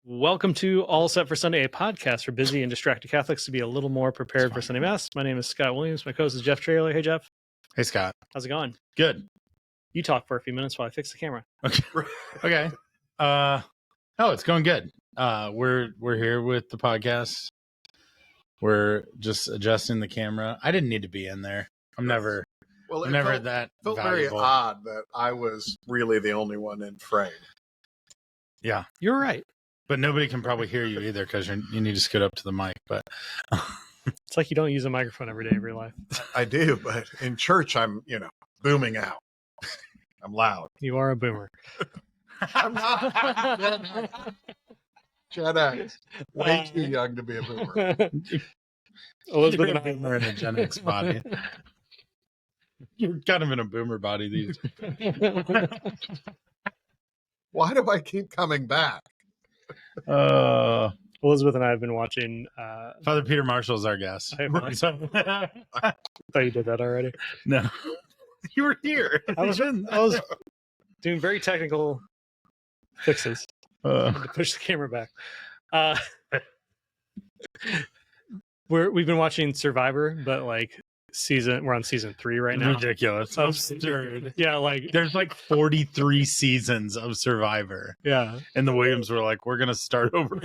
Welcome to All Set for Sunday, a podcast for busy and distracted Catholics to be a little more prepared for Sunday Mass. My name is Scott Williams. My co-host is Jeff Traylor. Hey, Jeff. Hey, Scott. How's it going? Good. You talk for a few minutes while I fix the camera. Okay. It's going good. We're here with the podcast. We're just adjusting the camera. I didn't need to be in there. I'm never that felt valuable. very odd that I was really the only one in frame. Yeah, you're right. But nobody can probably hear you either because you need to scoot up to the mic. But it's like you don't use a microphone every day of your life. I do, but in church, I'm booming out. I'm loud. You are a boomer. I'm not. Gen X. Way too young to be a boomer. Elizabeth You're and I boomer in a Gen X body. You're kind of in a boomer body these days. Why do I keep coming back? Elizabeth and I have been watching. Father Peter Marshall is our guest. I thought you did that already. No, you were here. I was doing very technical fixes to push the camera back. We've been watching Survivor, but we're on season 3 right now. Ridiculous. Absurd. Yeah, there's 43 seasons of Survivor. Yeah. And the Williams were like, we're gonna start over.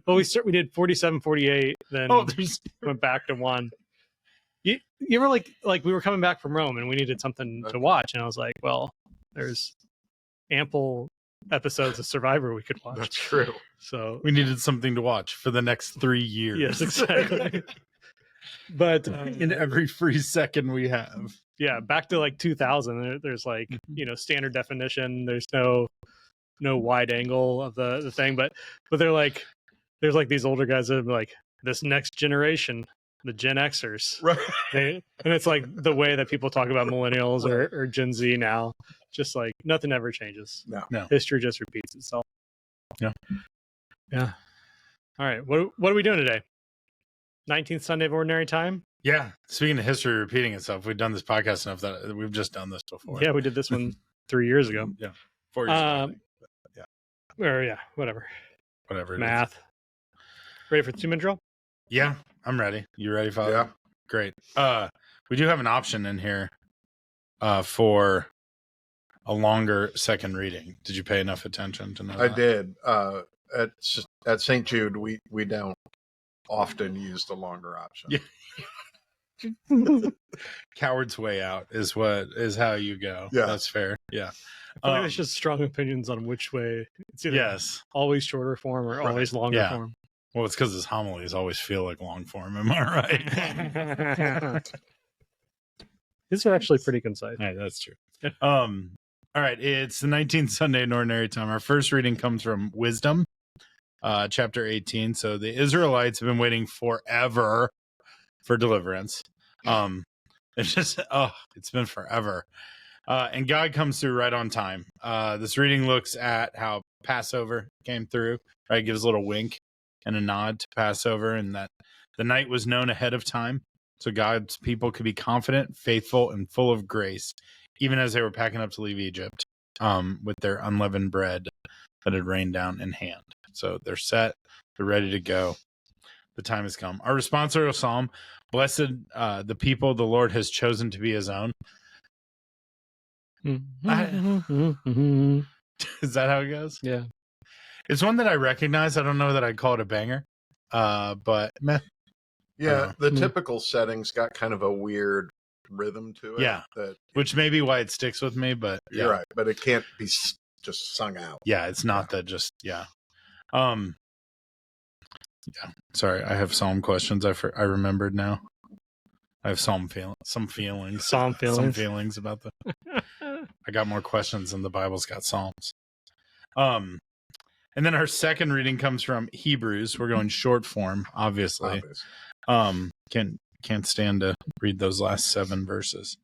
Well, we did 47, 48, then went back to 1. You ever we were coming back from Rome and we needed something to watch, and I was like, well, there's ample episodes of Survivor we could watch. That's true. So we needed something to watch for the next 3 years. Yes, exactly. But in every free second we have. Yeah, back to 2000, there's standard definition. There's no wide angle of the thing, but they're there's these older guys that are this next generation, the Gen Xers, right? And it's the way that people talk about millennials or Gen Z now, just nothing ever changes. No, history just repeats itself. Yeah. All right, what are we doing today? 19th Sunday of Ordinary Time. Yeah. Speaking of history repeating itself, we've done this podcast enough that we've just done this before. Yeah, we did this one 3 years ago. Yeah, 4 years ago. Yeah. Or whatever it Math. is. Ready for the 2-minute drill? Yeah, I'm ready. You ready, Father? Yeah. Great. We do have an option in here for a longer second reading. Did you pay enough attention to know I that? did. At St. Jude, we don't often use the longer option. Yeah. Coward's way out is how you go. Yeah. That's fair. Yeah. I think it's just strong opinions on which way. It's either always shorter form or always longer form. Well, it's because his homilies always feel like long form. Am I right? These are actually pretty concise. Right, that's true. All right. It's the 19th Sunday in Ordinary Time. Our first reading comes from Wisdom, chapter 18. So the Israelites have been waiting forever for deliverance. It's been forever. And God comes through right on time. This reading looks at how Passover came through, right? Gives a little wink and a nod to Passover, and that the night was known ahead of time. So God's people could be confident, faithful, and full of grace, even as they were packing up to leave Egypt, with their unleavened bread that had rained down in hand. So they're set, they're ready to go. The time has come. Our responsorial psalm, blessed the people the Lord has chosen to be his own. Is that how it goes? Yeah. It's one that I recognize. I don't know that I'd call it a banger, but meh. Yeah, the typical setting's got kind of a weird rhythm to it. Yeah, which may be why it sticks with me, but yeah. You're right. But it can't be just sung out. Yeah, it's not that just, Sorry, I have psalm questions. I remembered now. I have some feelings about the. I got more questions than the Bible's got psalms. And then our second reading comes from Hebrews. We're going short form, obviously. Can't stand to read those last 7 verses.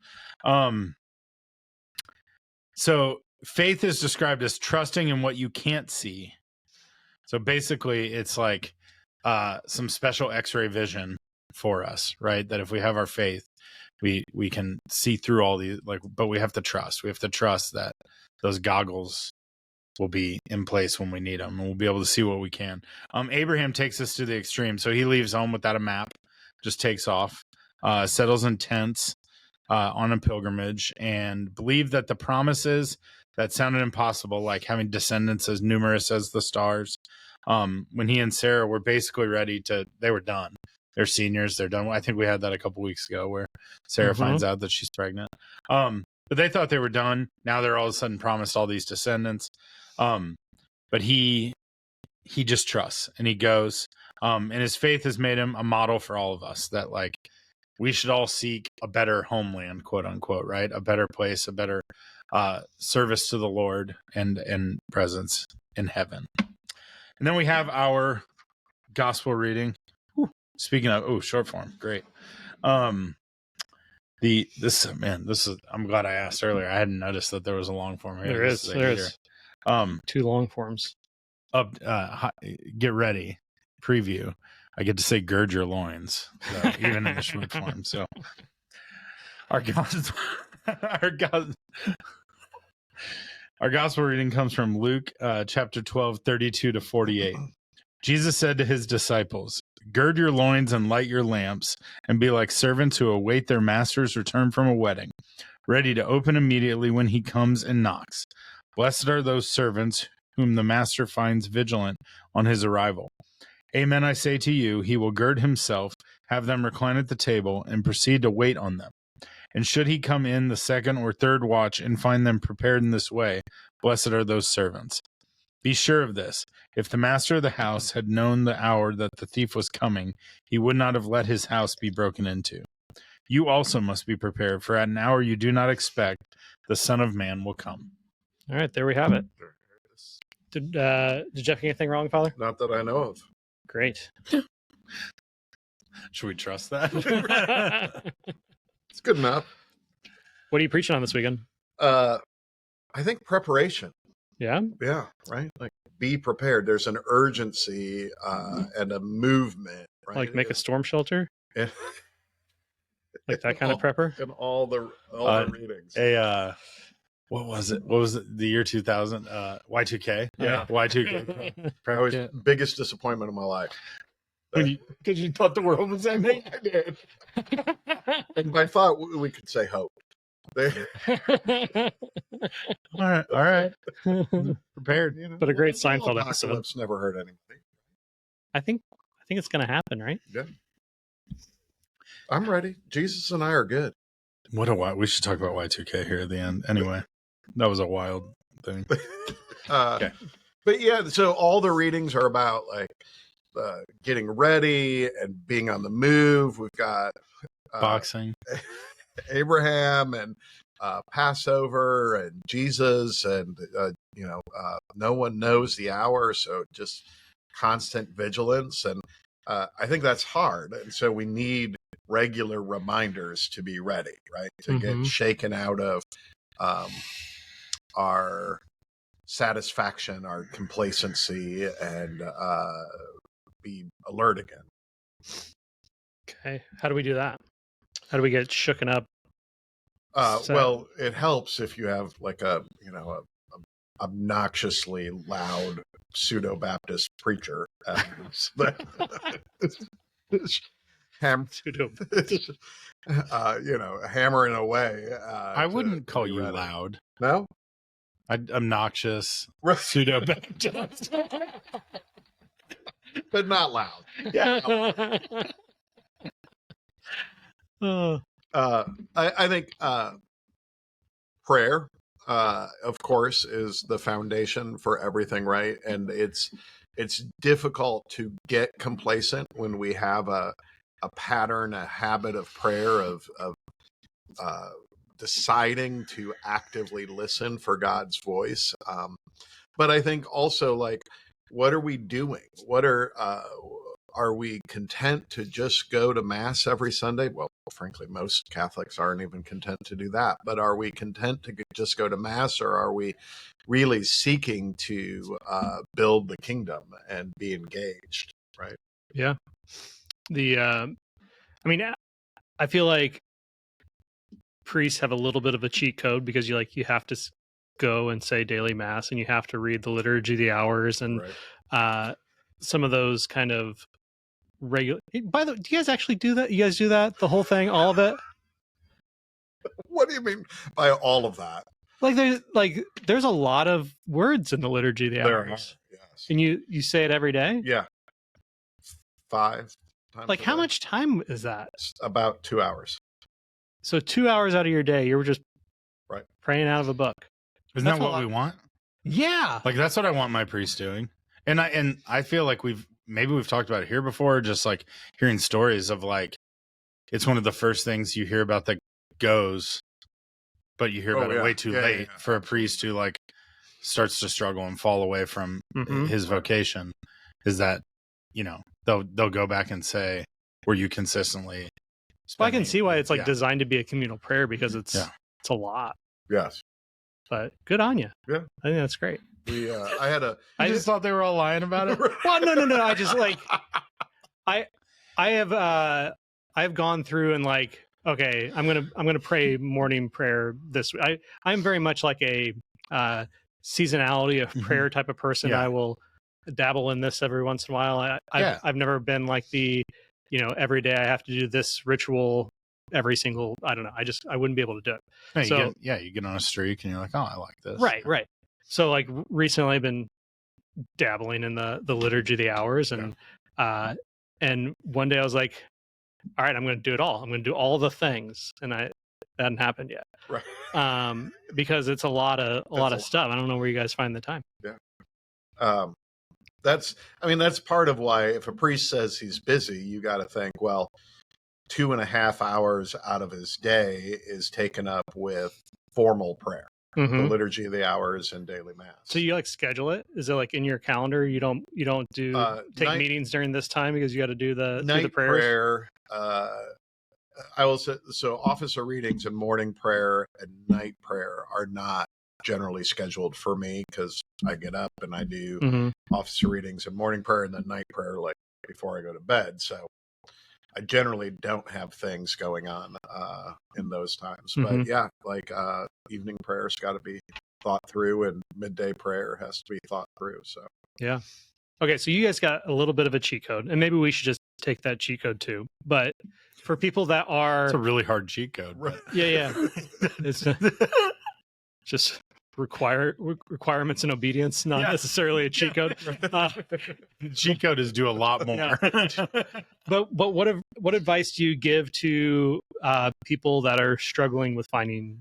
So faith is described as trusting in what you can't see. So basically, it's some special X-ray vision for us, right? That if we have our faith, we can see through all these, but we have to trust. We have to trust that those goggles will be in place when we need them, and we'll be able to see what we can. Abraham takes us to the extreme. So he leaves home without a map, just takes off, settles in tents on a pilgrimage, and believed that the promises that sounded impossible, like having descendants as numerous as the stars, when he and Sarah were basically ready to, they were done. They're seniors. They're done. I think we had that a couple weeks ago where Sarah finds out that she's pregnant. But they thought they were done. Now they're all of a sudden promised all these descendants. But he just trusts and he goes. And his faith has made him a model for all of us that, like, we should all seek a better homeland, quote unquote, right? A better place, a better service to the Lord and presence in heaven. And then we have our gospel reading. Speaking of, short form, great. This is, I'm glad I asked earlier. I hadn't noticed that there was a long form here. There is 2 long forms. Get ready, preview. I get to say gird your loins, even in the short form. So our gospel reading comes from Luke chapter 12, 32 to 48. Jesus said to his disciples, "Gird your loins and light your lamps, and be like servants who await their master's return from a wedding, ready to open immediately when he comes and knocks. Blessed are those servants whom the master finds vigilant on his arrival. Amen, I say to you, he will gird himself, have them recline at the table, and proceed to wait on them. And should he come in the second or third watch and find them prepared in this way, blessed are those servants. Be sure of this, if the master of the house had known the hour that the thief was coming, he would not have let his house be broken into. You also must be prepared, for at an hour you do not expect, the Son of Man will come." All right, there we have it. Did Jeff get anything wrong, Father? Not that I know of. Great. Should we trust that? It's good enough. What are you preaching on this weekend? I think preparation. Yeah? Yeah, right? Like, be prepared. There's an urgency and a movement, right? Like make a storm shelter? Yeah. Like that kind of prepper? In all the readings. What was it? What was it? The year 2000? Y2K? Yeah. Y2K. That was the biggest disappointment of my life. Because you thought the world was ending? I did. And I thought we could say hope. All right. Prepared. You know, But a great Seinfeld episode. Apocalypse never hurt anybody. I think it's going to happen, right? Yeah. I'm ready. Jesus and I are good. We should talk about Y2K here at the end. Anyway, that was a wild thing. Okay. But yeah, so all the readings are about like getting ready and being on the move. We've got boxing, Abraham and Passover and Jesus, and no one knows the hour, so just constant vigilance. And I think that's hard, and so we need regular reminders to be ready, right? To get shaken out of our satisfaction, our complacency, and be alert again. Okay. How do we do that? How do we get shooken up? Well, it helps if you have like a obnoxiously loud pseudo-Baptist preacher. Hammering away. I wouldn't call you loud. No? Obnoxious, Right. pseudo-Baptist. But not loud. Yeah. I think prayer, of course, is the foundation for everything, right? And it's difficult to get complacent when we have a pattern, a habit of prayer, of deciding to actively listen for God's voice. But I think also, like, what are we doing? What are we content to just go to Mass every Sunday? Well, frankly, most Catholics aren't even content to do that. But are we content to just go to Mass, or are we really seeking to build the kingdom and be engaged? Right? Yeah. I feel like priests have a little bit of a cheat code because you have to go and say daily mass, and you have to read the liturgy of the hours and some of those kind of regular. By the way, do you guys actually do that? You guys do that? The whole thing, all of it? What do you mean by all of that? There's a lot of words in the liturgy of the hours. Yes. And you say it every day? Yeah. 5 times. Like, how much time is that? It's about 2 hours. So 2 hours out of your day, you were just praying out of a book. Isn't that what we want? Yeah. Like, that's what I want my priest doing. And I feel like we've talked about it here before, just like hearing stories of like, it's one of the first things you hear about that goes, but you hear about it way too late for a priest who like starts to struggle and fall away from his vocation, is that, you know, they'll go back and say, were you consistently I can see why it's like designed to be a communal prayer, because it's a lot. Yes. But good on you. Yeah. I think that's great. I just thought they were all lying about it. Well, no. I just like, I have gone through and like, okay, I'm gonna pray morning prayer this week. I'm very much like a seasonality of prayer type of person. I will dabble in this every once in a while. I've never been like the, you know, every day I have to do this ritual every single, I don't know. I wouldn't be able to do it. Yeah, you get on a streak and you're like, oh, I like this. Right. So like recently I've been dabbling in the liturgy of the hours, and one day I was like, all right, I'm going to do it all. I'm going to do all the things. And that hadn't happened yet. Right. Because it's a lot of stuff. I don't know where you guys find the time. Yeah. That's part of why if a priest says he's busy, you got to think, well, 2.5 hours out of his day is taken up with formal prayer, the liturgy of the hours and daily mass. So you like schedule it? Is it like in your calendar? You don't take meetings during this time because you got to do the prayers? I will say, so officer readings and morning prayer and night prayer are not generally scheduled for me, because I get up and I do officer readings and morning prayer and then night prayer like before I go to bed. So I generally don't have things going on in those times. But yeah, like evening prayer's got to be thought through, and midday prayer has to be thought through. So yeah. Okay, so you guys got a little bit of a cheat code, and maybe we should just take that cheat code too. But for people that are... It's a really hard cheat code. Right. Yeah. It's just requirements and obedience, not necessarily a cheat code. Cheat code is do a lot more. Yeah. But what advice do you give to people that are struggling with finding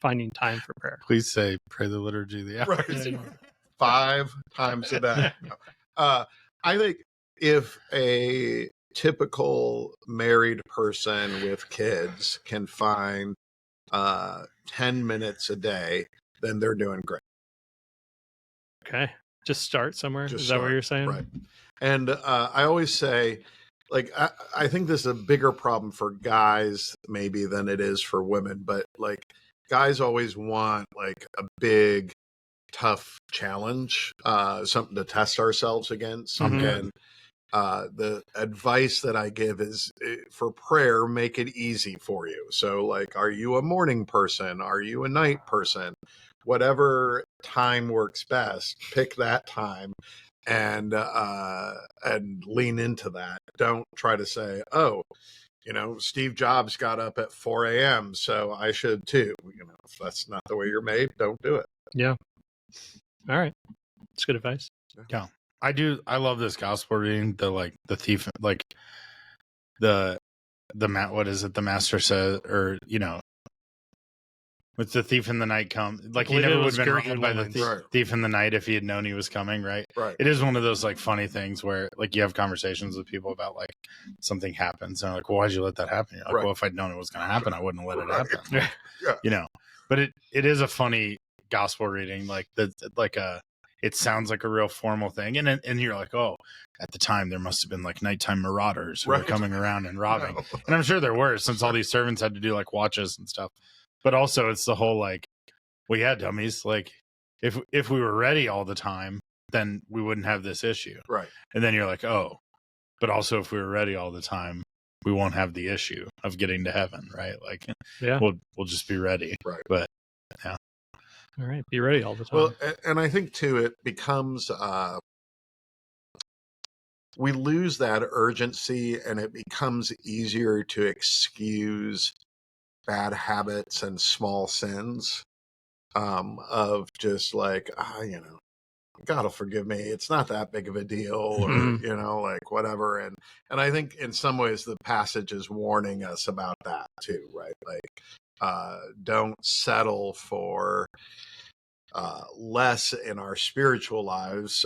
time for prayer? Please say, pray the liturgy of the hours. Right. 5 times a day. I think if a typical married person with kids can find 10 minutes a day, then they're doing great. Okay. Just start somewhere. Is that what you're saying? Right. And I always say, like, I think this is a bigger problem for guys maybe than it is for women, but like guys always want like a big, tough challenge, something to test ourselves against, something. The advice that I give is for prayer, make it easy for you. So like, are you a morning person? Are you a night person? Whatever time works best, pick that time and lean into that. Don't try to say, oh, you know, Steve Jobs got up at 4 a.m., so I should too. You know, if that's not the way you're made, don't do it. Yeah. All right. That's good advice. Yeah. I love this gospel reading. The thief, like what is it? The master said, or, you know, with the thief in the night come, like he never would have been robbed by the thief in the night if he had known he was coming. Right. It is one of those like funny things where like you have conversations with people about like something happens and like, well, why'd you let that happen? You're like, well, if I'd known it was going to happen, I wouldn't have let it happen. Like, you know, but it is a funny gospel reading. Like it sounds like a real formal thing. And you're like, oh, at the time there must have been like nighttime marauders who were coming around and robbing. And I'm sure there were, since all these servants had to do like watches and stuff. But also it's the whole like, well, yeah, dummies, like if we were ready all the time, then we wouldn't have this issue. Right. And then you're like, oh, but also if we were ready all the time, we won't have the issue of getting to heaven, right? Like, we'll just be ready. Right. But yeah. All right. Be ready all the time. Well, and I think too, it becomes, we lose that urgency, and it becomes easier to excuse bad habits and small sins, of just like, God will forgive me. It's not that big of a deal, or, like whatever. And I think in some ways the passage is warning us about that too, right? Like, don't settle for less in our spiritual lives,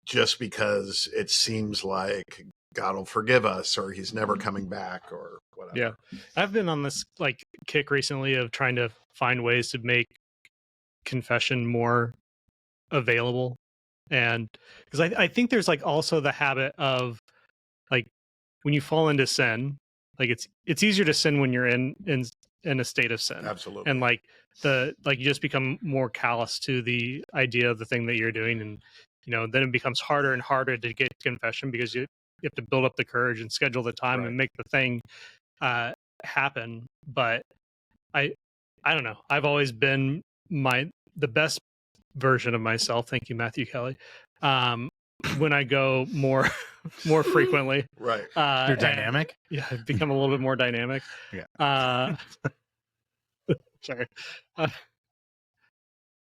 just because it seems like God will forgive us, or he's never coming back, or whatever. Yeah. I've been on this like kick recently of trying to find ways to make confession more available. And because I think there's like also the habit of like when you fall into sin, like it's easier to sin when you're in a state of sin. Absolutely. And like you just become more callous to the idea of the thing that you're doing. And, then it becomes harder and harder to get confession because you have to build up the courage and schedule the time and make the thing happen. But I don't know. I've always been the best version of myself. Thank you, Matthew Kelly. When I go more frequently, right? You're dynamic. Yeah, I've become a little bit more dynamic. Yeah. Sorry.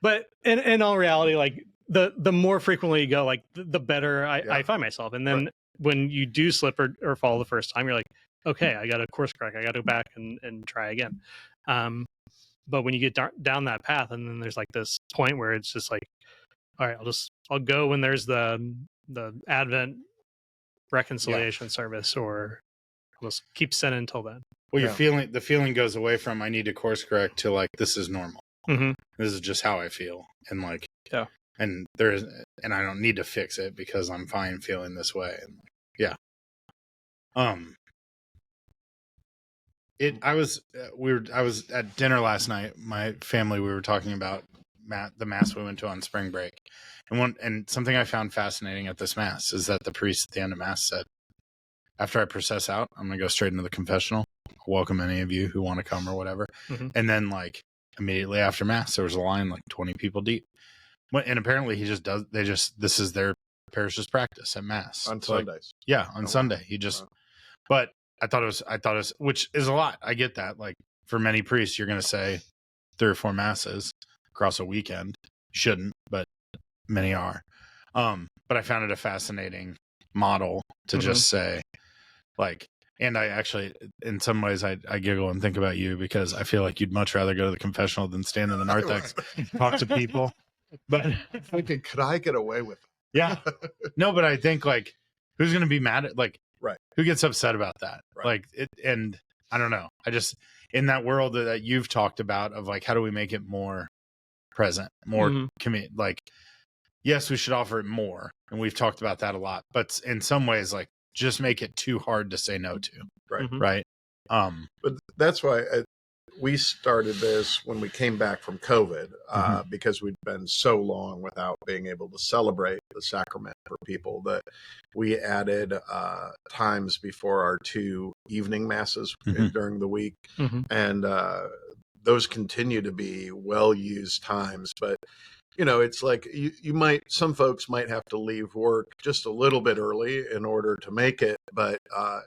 But in all reality, like the more frequently you go, like the better I find myself. And then when you do slip or fall the first time, you're like, okay, I got to course correct. I got to go back and try again. But when you get down that path, and then there's like this point where it's just like, all right, I'll go when there's the Advent reconciliation service, or I'll just keep sinning until then. Well, the feeling goes away from I need to course correct to like this is normal. Mm-hmm. This is just how I feel, and like and I don't need to fix it because I'm fine feeling this way. And I was at dinner last night. My family, we were talking about the mass we went to on spring break, and something I found fascinating at this mass is that the priest at the end of mass said, "After I process out, I'm going to go straight into the confessional. I'll welcome any of you who want to come or whatever." Mm-hmm. And then like immediately after mass, there was a line like 20 people deep. And apparently this is their parish's practice at mass on Sundays. On Sunday. He just, but I thought it was, which is a lot. I get that. Like for many priests, you're going to say 3 or 4 masses across a weekend. You shouldn't, but many are. But I found it a fascinating model to just say like, and I actually, in some ways, I giggle and think about you because I feel like you'd much rather go to the confessional than stand in the narthex, talk to people. But thinking, could I get away with it? Yeah. No, but I think like, who's going to be mad at like, who gets upset about that? Right. Like it, and I don't know. I just, in that world that you've talked about of like, how do we make it more present, more like, yes, we should offer it more. And we've talked about that a lot, but in some ways, like just make it too hard to say no to. Right. Right. But that's why we started this when we came back from COVID, because we'd been so long without being able to celebrate the sacrament for people that we added times before our 2 evening masses during the week. And those continue to be well-used times. But, it's like some folks might have to leave work just a little bit early in order to make it. But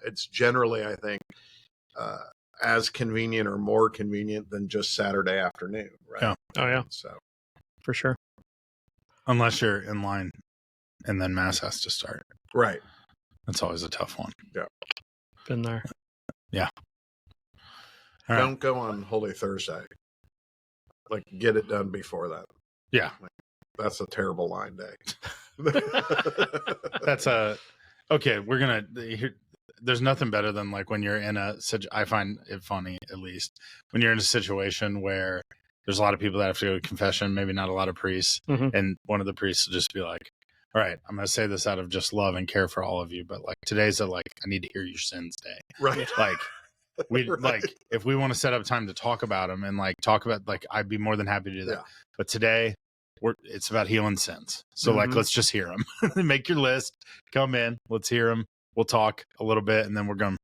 it's generally, I think, as convenient or more convenient than just Saturday afternoon, right? Yeah. Oh yeah. So for sure. Unless you're in line and then mass has to start. Right. That's always a tough one. Yeah. Been there. Yeah. Don't go on Holy Thursday. Like get it done before that. Yeah. That's a terrible line day. That's okay. We're going to, there's nothing better than like when you're in I find it funny, at least when you're in a situation where there's a lot of people that have to go to confession, maybe not a lot of priests. And one of the priests will just be like, all right, I'm going to say this out of just love and care for all of you. But like today's I need to hear your sins day. Right. Like like if we want to set up time to talk about them and like talk about, like, I'd be more than happy to do that. Yeah. But today it's about healing sins. So like, let's just hear them. Make your list, come in, let's hear them. We'll talk a little bit, and then we're gonna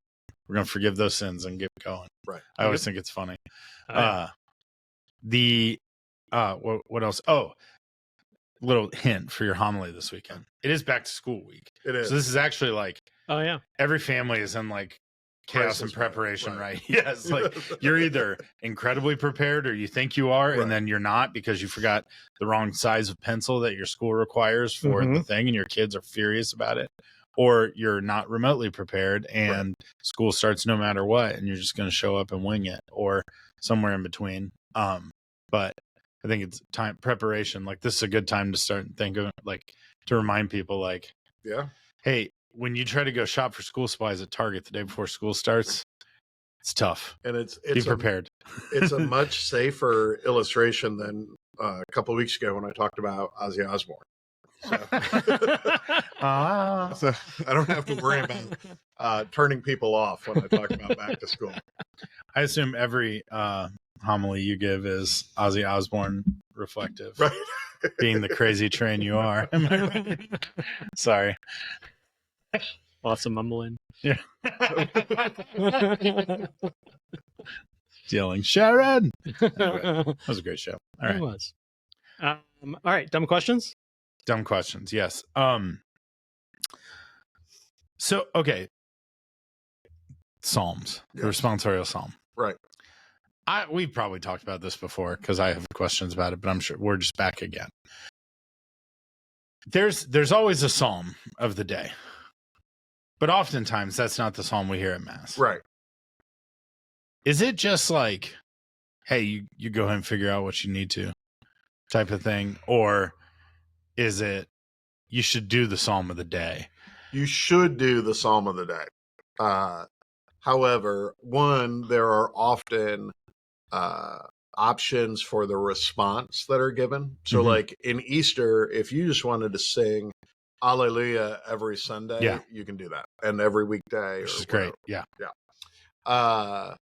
forgive those sins and get going. Right. I always think it's funny. what else? Oh, little hint for your homily this weekend. It is back to school week. It is. So this is actually like, Oh yeah, every family is in like chaos and preparation, right? Yes. Like you're either incredibly prepared or you think you are, and then you're not because you forgot the wrong size of pencil that your school requires for the thing, and your kids are furious about it. Or you're not remotely prepared and school starts no matter what, and you're just going to show up and wing it, or somewhere in between. But I think it's time preparation. Like this is a good time to start thinking, like to remind people, like, hey, when you try to go shop for school supplies at Target the day before school starts, it's tough. And it's be prepared. It's a much safer illustration than a couple of weeks ago when I talked about Ozzy Osbourne. So, so I don't have to worry about turning people off when I talk about back to school. I assume every homily you give is Ozzy Osbourne reflective, right? Being the crazy train you are. Am I right? Sorry. Lots of mumbling. Yeah. Yelling, Sharon. Anyway, that was a great show. All right. It was. All right. Dumb questions? Dumb questions. Yes. So, okay. Psalms. The responsorial psalm. Right. We've probably talked about this before because I have questions about it, but I'm sure we're just back again. There's always a psalm of the day. But oftentimes that's not the psalm we hear at Mass. Right. Is it just like, hey, you go ahead and figure out what you need to type of thing? Or is it you should do the psalm of the day? You should do the psalm of the day. However, there are often options for the response that are given. So like in Easter, if you just wanted to sing Alleluia every Sunday, you can do that. And every weekday. Which is great. Yeah. Yeah.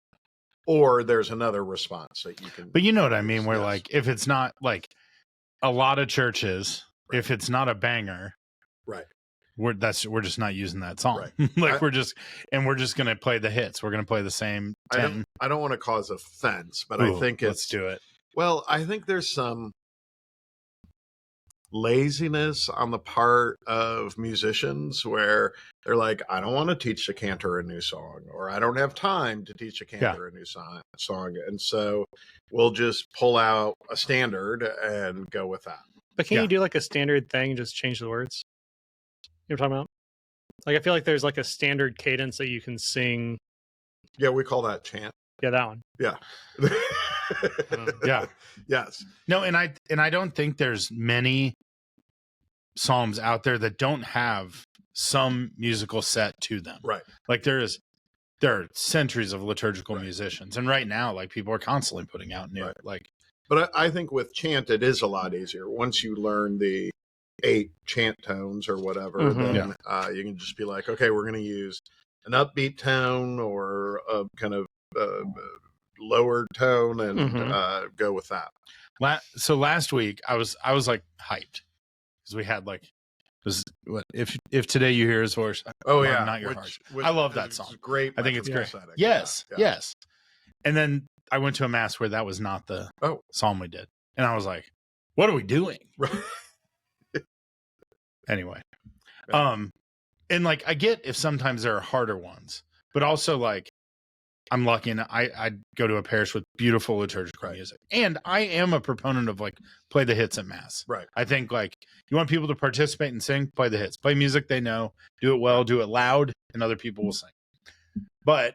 Or there's another response that you can. But you know what I mean? Where like, if it's not like a lot of churches, if it's not a banger, right. We're just not using that song. Right. Like we're just going to play the hits. We're going to play the same 10. I don't want to cause offense, but Ooh, I think let's do it. Well, I think there's some laziness on the part of musicians where they're like, I don't want to teach the cantor a new song, or I don't have time to teach a cantor a new song. And so we'll just pull out a standard and go with that. But can you do like a standard thing, just change the words? You know what I'm talking about? Like, I feel like there's like a standard cadence that you can sing. Yeah, we call that chant. Yeah, that one. Yeah. Yeah. Yes. No, and I don't think there's many psalms out there that don't have some musical set to them. Right. Like there are centuries of liturgical musicians, and right now, like people are constantly putting out new like. But I think with chant, it is a lot easier once you learn the 8 chant tones or whatever. Then you can just be like, okay, we're going to use an upbeat tone or a kind of lower tone and go with that. So last week I was like hyped because we had like if today you hear his voice, not your heart. I love that song. Great. I think it's great. Setting. Yes. And then I went to a mass where that was not the psalm we did, and I was like, "What are we doing?" Anyway, and like I get if sometimes there are harder ones, but also like I'm lucky and I go to a parish with beautiful liturgical music, and I am a proponent of like play the hits at Mass. Right. I think like you want people to participate and sing, play the hits, play music they know, do it well, do it loud, and other people will sing. But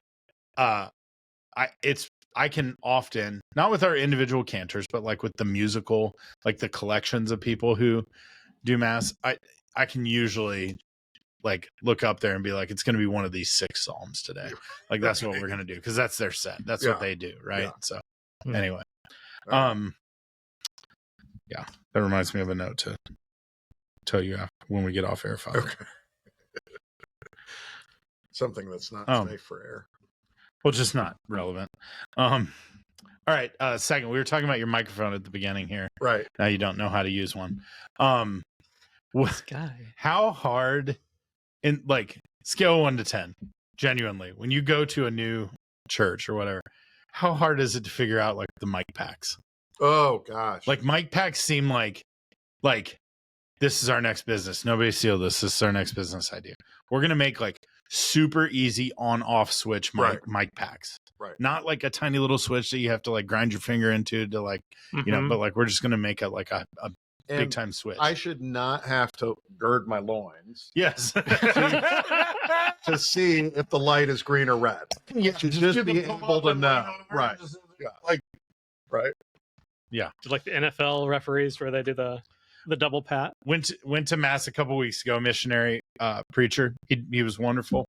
I can often, not with our individual cantors, but like with the musical, like the collections of people who do Mass, I can usually like look up there and be like, it's going to be one of these 6 psalms today. Like that's what we're going to do because that's their set. That's what they do, right? Yeah. So anyway, that reminds me of a note to tell you when we get off air, Father. Okay. Something that's not safe for air. Well, just not relevant. All right. Second, we were talking about your microphone at the beginning here. Right. Now you don't know how to use one. This guy. How hard in like scale 1 to 10, genuinely, when you go to a new church or whatever, how hard is it to figure out like the mic packs? Oh gosh. Like mic packs seem like this is our next business. Nobody steal this. This is our next business idea. We're gonna make like super easy on-off switch mic packs. Right. Not like a tiny little switch that you have to like grind your finger into to like but like we're just gonna make it like a big time switch. I should not have to gird my loins. Yes. To see if the light is green or red. Yeah, just be able to know. Right. Yeah. Like right. Yeah. Like the NFL referees where they do the double pat. Went to mass a couple weeks ago. Missionary preacher. He was wonderful.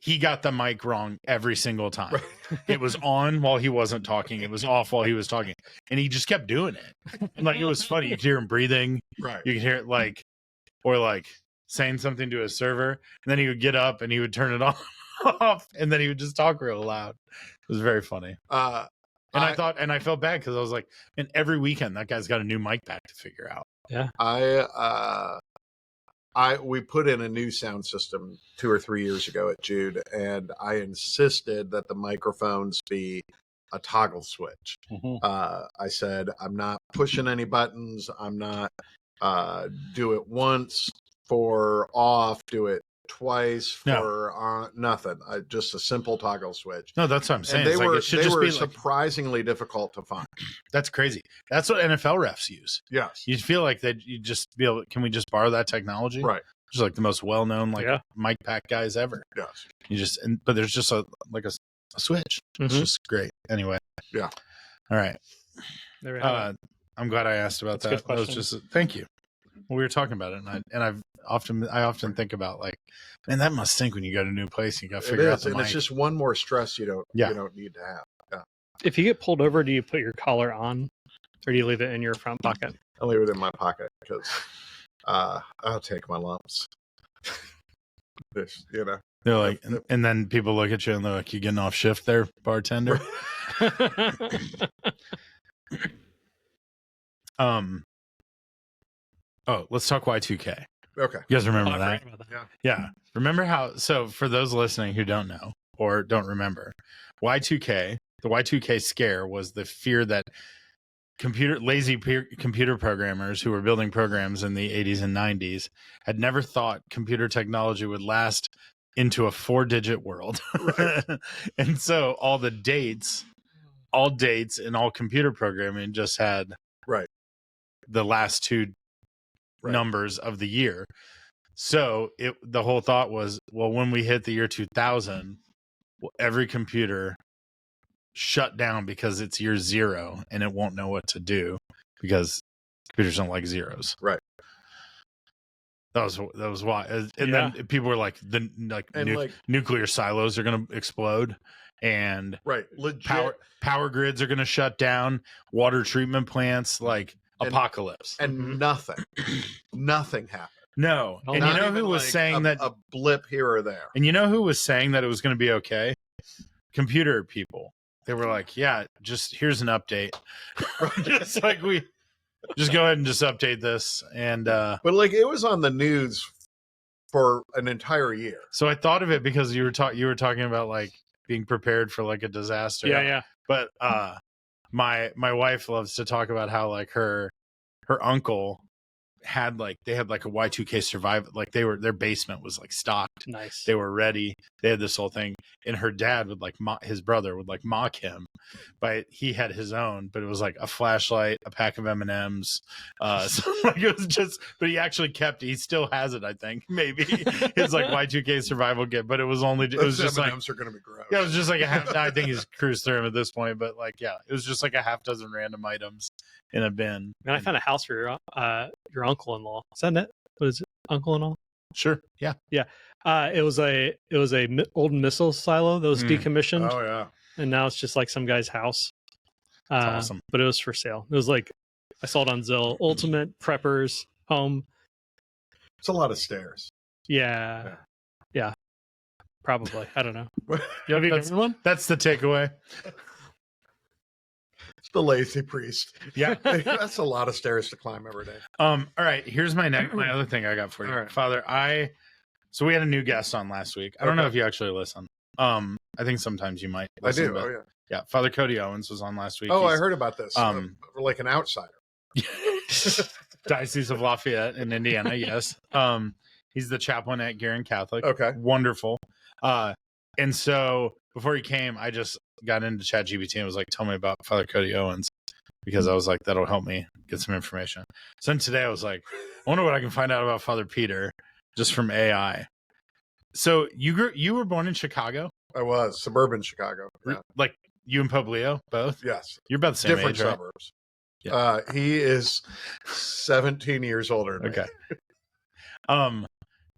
He got the mic wrong every single time. Right. It was on while he wasn't talking. It was off while he was talking, and he just kept doing it. And like it was funny. You could hear him breathing. Right. You could hear it like saying something to his server, and then he would get up and he would turn it off, and then he would just talk real loud. It was very funny. And I felt bad because I was like, and every weekend that guy's got a new mic pack to figure out. Yeah. We put in a new sound system 2 or 3 years ago at Jude, and I insisted that the microphones be a toggle switch. I said, I'm not pushing any buttons. I'm not do it once for off, do it twice for nothing. Just a simple toggle switch. No, that's what I'm saying. And they were be surprisingly difficult to find. That's crazy. That's what NFL refs use. Yes. You feel like that you just be able, can we just borrow that technology? Right. Just like the most well-known mic pack guys ever. Yes. You just but there's just a switch. It's just great. Anyway. Yeah. All right. There we have it. I'm glad I asked about that. That was just thank you. Well, we were talking about it, and I often think about like, man, that must stink when you go to a new place and you got to figure out the mic. It's just one more stress you don't need to have. Yeah. If you get pulled over, do you put your collar on, or do you leave it in your front pocket? I leave it in my pocket because I'll take my lumps. They're like, and then people look at you and they're like, "You getting off shift there, bartender?" Oh, let's talk Y2K. Okay. You guys remember that? Yeah. Remember how, so for those listening who don't know or don't remember, the Y2K scare was the fear that lazy computer programmers who were building programs in the 80s and 90s had never thought computer technology would last into a 4-digit world. Right. And so all dates and all computer programming just had the last 2 numbers of the year. So the whole thought was, well, when we hit the year 2000, every computer shut down because it's year 0 and it won't know what to do because computers don't like zeros. Right. That was why. And then people were like, nuclear silos are going to explode, and power grids are going to shut down, water treatment plants, apocalypse. And nothing happened. No. And you know who was saying that a blip here or there. And you know who was saying that it was going to be okay? Computer people. They were like, yeah, just here's an update. Just like just go ahead and just update this. And but it was on the news for an entire year. So I thought of it because you were talking about being prepared for a disaster. Yeah. But my wife loves to talk about how her uncle had they had a Y2K survival, their basement was stocked. Nice. They were ready. They had this whole thing, and her dad would his brother would mock him, but he had his own, but it was a flashlight, a pack of M&Ms. So it was just, but he actually kept it. He still has it, I think, maybe his Y2K survival kit, but it was only, it was just M&Ms are going to be gross. Yeah, it was just a half. I think he's cruised through him at this point, but it was just a half dozen random items in a bin. And I found a house for your uncle-in-law. Is that it? What is it? Uncle-in-law? Sure. Yeah. Yeah. It was a old missile silo that was decommissioned. Oh yeah. And now it's just some guy's house. That's awesome. But it was for sale. It was I saw it on Zillow. Ultimate Preppers Home. It's a lot of stairs. Yeah. Probably. I don't know. Have you given one? That's the takeaway. The lazy priest. Yeah. That's a lot of stairs to climb every day. All right. Here's my other thing I got for you. Right. Father, so we had a new guest on last week. I don't know if you actually listen. I think sometimes you might listen. I do. Oh, yeah. Yeah, Father Cody Owens was on last week. Oh, I heard about this. Like an outsider. Diocese of Lafayette in Indiana, yes. He's the chaplain at Guerin Catholic. Okay. Wonderful. And so before he came, I just got into ChatGPT and was like, tell me about Father Cody Owens, because I was like, that'll help me get some information. So then today I was like, I wonder what I can find out about Father Peter just from AI. So you were born in Chicago? I was suburban Chicago. Yeah. Like you and Pope Leo both? Yes. You're about the same Different age, right? suburbs. Yeah. He is 17 years older than Okay. me.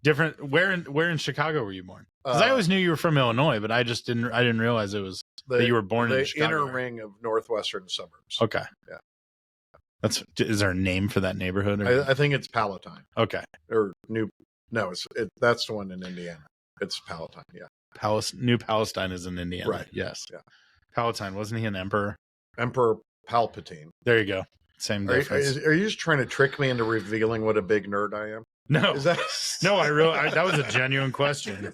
Different. Where in Chicago were you born? Because I always knew you were from Illinois, but I didn't realize it was that you were born in Chicago. The inner ring of northwestern suburbs. Okay. Yeah. Is there a name for that neighborhood? Or? I think it's Palatine. Okay. Or that's the one in Indiana. It's Palatine. Yeah. New Palestine is in Indiana. Right. Yes. Yeah. Palatine, wasn't he an emperor? Emperor Palpatine. There you go. Same difference. Are you just trying to trick me into revealing what a big nerd I am? No. Is that... No, that was a genuine question.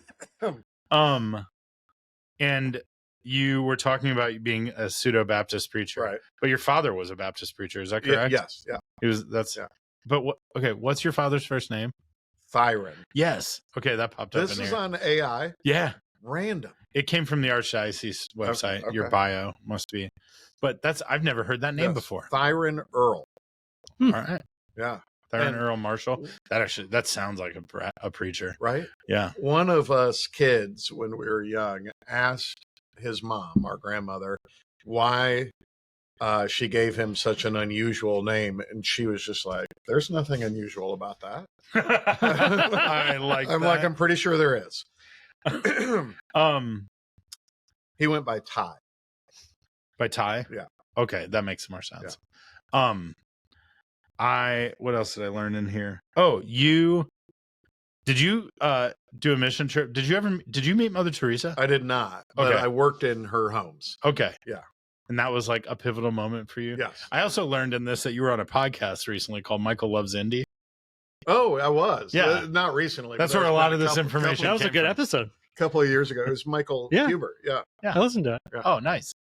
And you were talking about being a pseudo-Baptist preacher, right? But your father was a Baptist preacher. Is that correct? Yes. Yeah. He was. That's. Yeah. But what's your father's first name? Thyron. Yes. Okay, that popped up. This is on AI. Yeah. Random. It came from the Archdiocese website. Okay. Your bio must be. But I've never heard that name before. Thyron Earl. All right. Yeah. Thyron Earl Marshall. That sounds like a preacher. Right? Yeah. One of us kids when we were young asked his mom, our grandmother, why she gave him such an unusual name, and she was just like, there's nothing unusual about that. I'm pretty sure there is. He went by Ty. By Ty? Yeah. Okay, that makes more sense. Yeah. What else did I learn in here? Oh, did you do a mission trip? Did you meet Mother Teresa? I did not, but I worked in her homes. Okay. Yeah. And that was like a pivotal moment for you? Yes. I also learned in this that you were on a podcast recently called Michael Loves Indy. Oh, I was. Yeah. Not recently. That's where a lot of this information That was a good episode. A couple of years ago. It was Michael Huber. Yeah. I listened to it. Yeah. Oh, nice.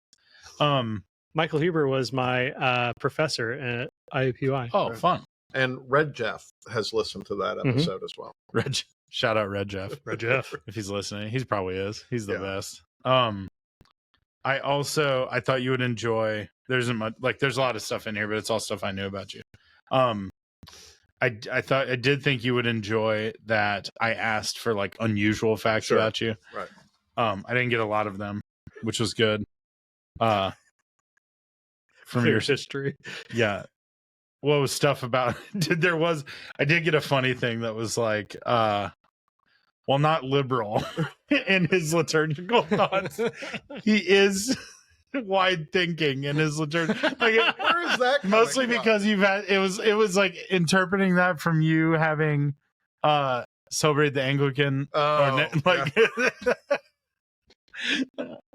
Michael Huber was my professor at IUPUI. Oh, fun. And Red Jeff has listened to that episode as well. Shout out Red Jeff. Red Jeff. If he's listening, he probably is. He's the best. I thought you would enjoy, there's a lot of stuff in here, but it's all stuff I knew about you. I did think you would enjoy that I asked for like unusual facts about you. Right. I didn't get a lot of them, which was good. From your history. Yeah. What was stuff about I did get a funny thing that was like not liberal in his liturgical thoughts. He is wide thinking in his liturgy. Like, where is that coming mostly from? because it was like interpreting that from you having celebrated the Anglican. I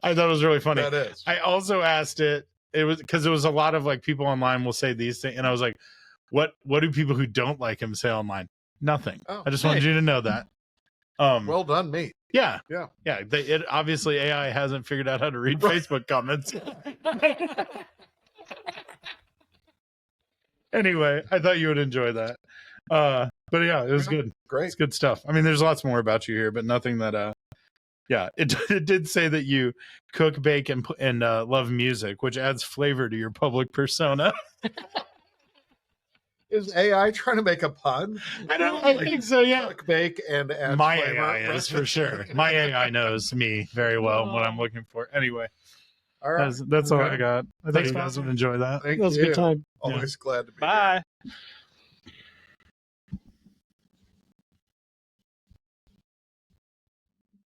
thought it was really funny. That is. I also asked it was because it was a lot of like people online will say these things, and I was like, what do people who don't like him say online? Nothing. I just wanted you to know that. Well done, me. Yeah. Yeah. Obviously AI hasn't figured out how to read Facebook comments. Anyway, I thought you would enjoy that. But yeah, it was good. Great. It's good stuff. I mean, there's lots more about you here, but nothing that it did say that you cook, bake, and love music, which adds flavor to your public persona. Is AI trying to make a pun? I think so, yeah. Cook, bake, and add my flavor. AI is for sure. My AI knows me very well and what I'm looking for. Anyway, all right. That's all I got. I think you guys would enjoy that. Thank That was you. a good time. Always glad to be Bye. here.